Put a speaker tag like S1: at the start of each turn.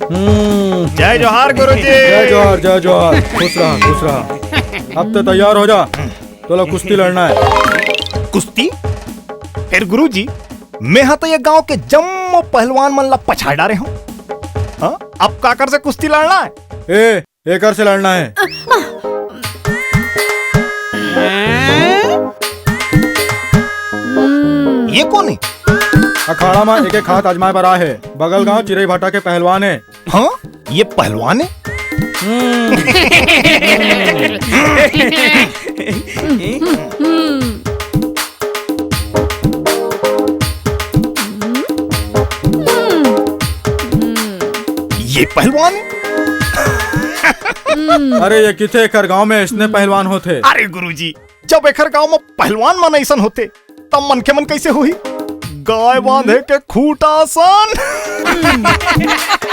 S1: जय जोहार गुरुजी।
S2: जय जोहार जय जोहार। खुश रहा खुश रहा। अब तो तैयार हो जा, चलो कुश्ती लड़ना है।
S1: कुश्ती? फिर गुरुजी मैं हाँ तो ये गांव के जम्मो पहलवान मन ला पछाड़ डारे हूँ। हाँ? अब काकर से कुश्ती लड़ना है?
S2: एकर से लड़ना है।
S1: ये कौन है?
S2: अखाड़ा में एक एक हाथ आजमाए पर है। बगल गांव चिरई भाटा के पहलवान है।
S1: हाँ? ये पहलवान है? ये पहलवान है?
S2: अरे ये किथे एकर गांव में इसने पहलवान होते।
S1: अरे गुरुजी जब एकर गांव में पहलवान मन ऐसन होते तब मन के मन कैसे हुई? गाय बांधे के खूटा आसान।